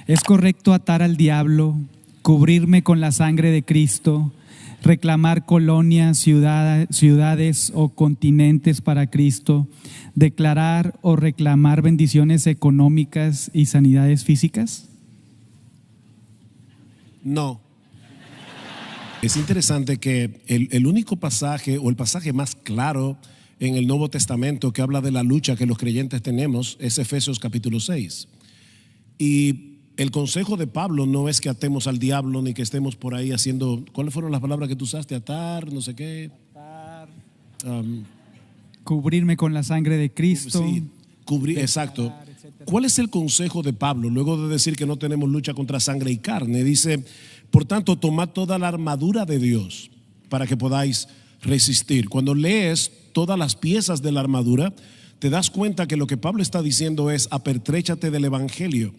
¿Es correcto atar al diablo, cubrirme con la sangre de Cristo, reclamar colonias, ciudades o continentes para Cristo, declarar o reclamar bendiciones económicas y sanidades físicas? No. Es interesante que el único pasaje o el pasaje más claro en el Nuevo Testamento que habla de la lucha que los creyentes tenemos es Efesios capítulo 6. Y el consejo de Pablo no es que atemos al diablo ni que estemos por ahí haciendo, ¿cuáles fueron las palabras que tú usaste? Atar, no sé qué. Cubrirme con la sangre de Cristo. Sí, exacto. ¿Cuál es el consejo de Pablo? Luego de decir que no tenemos lucha contra sangre y carne, dice, por tanto, tomad toda la armadura de Dios para que podáis resistir. Cuando lees todas las piezas de la armadura, te das cuenta que lo que Pablo está diciendo es: apertréchate del evangelio,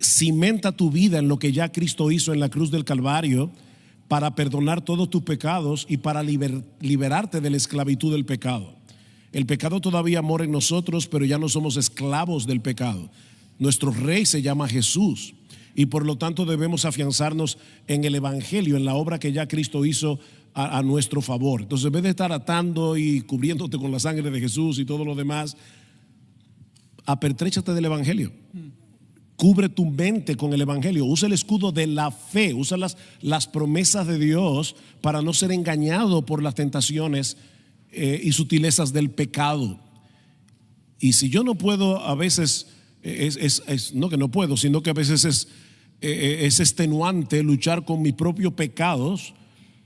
cimenta tu vida en lo que ya Cristo hizo en la cruz del Calvario para perdonar todos tus pecados y para liberarte de la esclavitud del pecado. El pecado todavía mora en nosotros, pero ya no somos esclavos del pecado. Nuestro rey se llama Jesús y por lo tanto debemos afianzarnos en el evangelio, en la obra que ya Cristo hizo a nuestro favor. Entonces, en vez de estar atando y cubriéndote con la sangre de Jesús y todo lo demás, apertréchate del evangelio. Cubre tu mente con el evangelio. Usa el escudo de la fe. Usa las promesas de Dios para no ser engañado por las tentaciones y sutilezas del pecado. Y si yo no puedo, a veces no que no puedo, sino que a veces es extenuante luchar con mis propios pecados,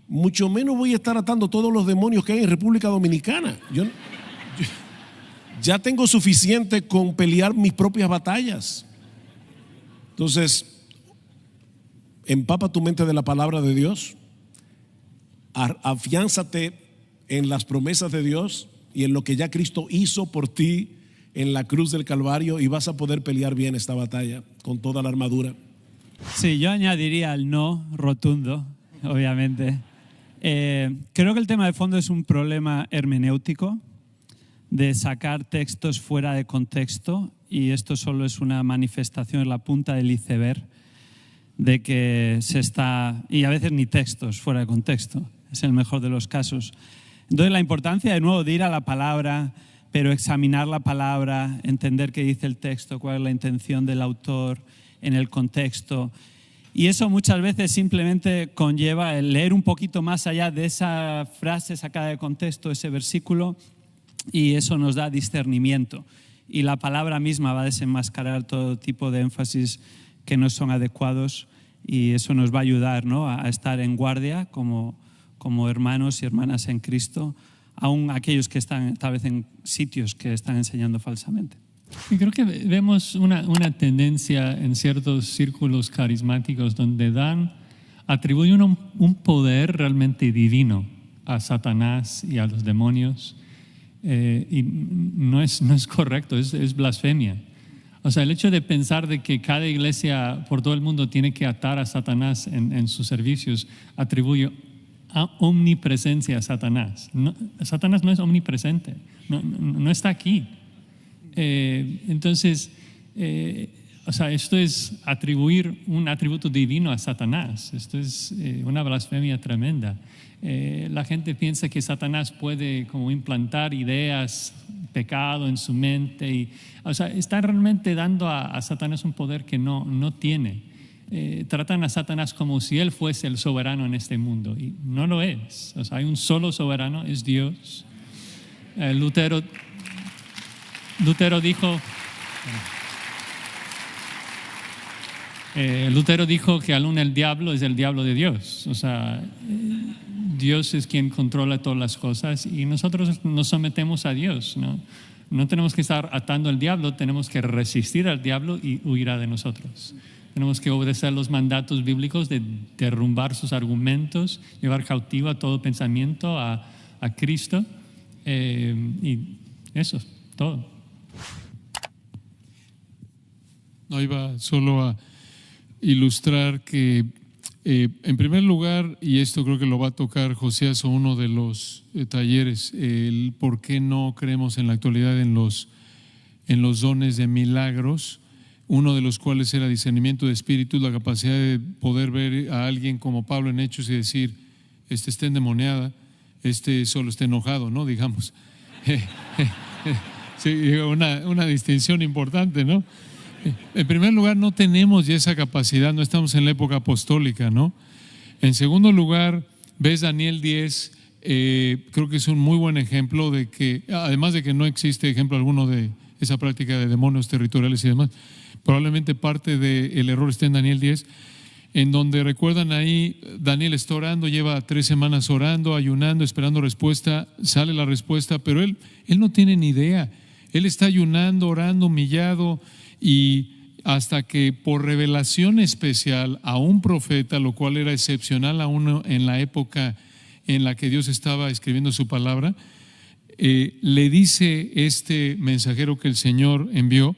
mucho menos voy a estar atando todos los demonios que hay en República Dominicana. Yo ya tengo suficiente con pelear mis propias batallas. Entonces, empapa tu mente de la palabra de Dios, afiánzate en las promesas de Dios y en lo que ya Cristo hizo por ti en la cruz del Calvario, y vas a poder pelear bien esta batalla con toda la armadura. Sí, yo añadiría el no rotundo, obviamente. Creo que el tema de fondo es un problema hermenéutico, de sacar textos fuera de contexto, y esto solo es una manifestación en la punta del iceberg de que se está, y a veces ni textos fuera de contexto, es el mejor de los casos. Entonces, la importancia de nuevo de ir a la palabra, pero examinar la palabra, entender qué dice el texto, cuál es la intención del autor en el contexto. Y eso muchas veces simplemente conlleva el leer un poquito más allá de esa frase sacada de contexto, ese versículo, y eso nos da discernimiento. Y la palabra misma va a desenmascarar todo tipo de énfasis que no son adecuados, y eso nos va a ayudar, ¿no?, a estar en guardia como hermanos y hermanas en Cristo, aún aquellos que están tal vez en sitios que están enseñando falsamente. Y creo que vemos una tendencia en ciertos círculos carismáticos donde atribuyen un poder realmente divino a Satanás y a los demonios, y no es correcto, es blasfemia. O sea, el hecho de pensar de que cada iglesia por todo el mundo tiene que atar a Satanás en sus servicios atribuye omnipresencia a Satanás. Satanás no es omnipresente, no está aquí. Entonces, o sea, esto es atribuir un atributo divino a Satanás. Esto es una blasfemia tremenda. La gente piensa que Satanás puede como implantar ideas, pecado en su mente, o sea, está realmente dando a Satanás un poder que no tiene. Tratan a Satanás como si él fuese el soberano en este mundo, y no lo es. O sea, hay un solo soberano, es Dios. Lutero dijo que aún el diablo es el diablo de Dios. O sea, Dios es quien controla todas las cosas y nosotros nos sometemos a Dios, ¿no? No tenemos que estar atando al diablo, tenemos que resistir al diablo y huirá de nosotros. Tenemos que obedecer los mandatos bíblicos de derrumbar sus argumentos, llevar cautivo a todo pensamiento a Cristo, y eso es todo. No, iba solo a ilustrar que en primer lugar, y esto creo que lo va a tocar Josías o uno de los talleres, el por qué no creemos en la actualidad en los dones de milagros. uno de los cuales era discernimiento de espíritus, la capacidad de poder ver a alguien como Pablo en Hechos y decir, este está endemoniada, este solo está enojado, ¿no? Digamos. Sí, una distinción importante, ¿no? En primer lugar, no tenemos ya esa capacidad, no estamos en la época apostólica, ¿no? En segundo lugar, ves Daniel 10, creo que es un muy buen ejemplo de que, además de que no existe ejemplo alguno de esa práctica de demonios territoriales y demás, probablemente parte del error está en Daniel 10, en donde recuerdan ahí, Daniel está orando, lleva 3 semanas orando, ayunando, esperando respuesta, sale la respuesta, pero él no tiene ni idea. Él está ayunando, orando, humillado, y hasta que por revelación especial a un profeta, lo cual era excepcional a uno en la época en la que Dios estaba escribiendo su palabra, le dice este mensajero que el Señor envió,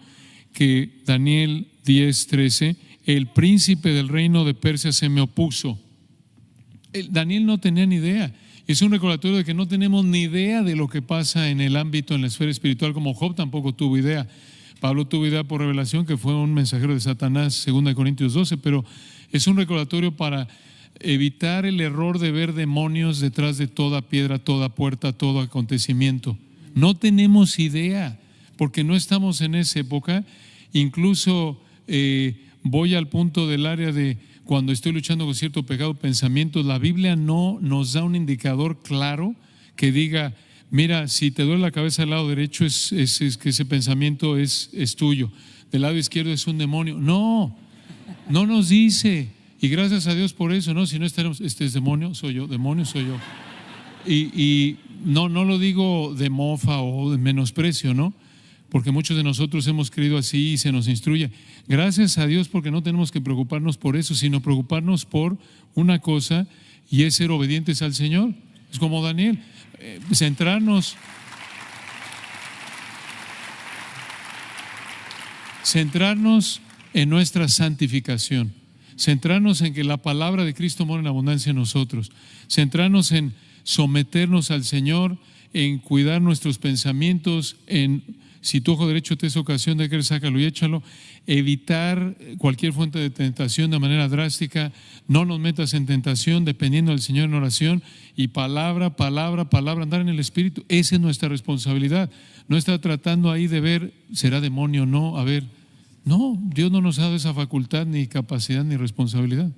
que Daniel 10:13, el príncipe del reino de Persia se me opuso. Daniel no tenía ni idea. Es un recordatorio de que no tenemos ni idea de lo que pasa en el ámbito, en la esfera espiritual, como Job tampoco tuvo idea. Pablo tuvo idea por revelación, que fue un mensajero de Satanás, 2 Corintios 12, pero es un recordatorio para evitar el error de ver demonios detrás de toda piedra, toda puerta, todo acontecimiento. No tenemos idea, porque no estamos en esa época. Incluso voy al punto del área de cuando estoy luchando con cierto pecado, pensamientos. La Biblia no nos da un indicador claro que diga, mira, si te duele la cabeza del lado derecho es que ese pensamiento es tuyo, del lado izquierdo es un demonio. No nos dice, y gracias a Dios por eso, ¿no? Si no estaremos, este es demonio, soy yo, demonio soy yo. Y no lo digo de mofa o de menosprecio, ¿no? Porque muchos de nosotros hemos creído así y se nos instruye. Gracias a Dios, porque no tenemos que preocuparnos por eso, sino preocuparnos por una cosa, y es ser obedientes al Señor. Es como Daniel, centrarnos en nuestra santificación, centrarnos en que la palabra de Cristo mora en abundancia en nosotros, centrarnos en someternos al Señor, en cuidar nuestros pensamientos, en si tu ojo derecho te es ocasión de querer, sácalo y échalo. Evitar cualquier fuente de tentación de manera drástica. No nos metas en tentación, dependiendo del Señor en oración. Y palabra, andar en el Espíritu. Esa es nuestra responsabilidad. No estar tratando ahí de ver, ¿será demonio o no? A ver, no, Dios no nos ha dado esa facultad, ni capacidad, ni responsabilidad.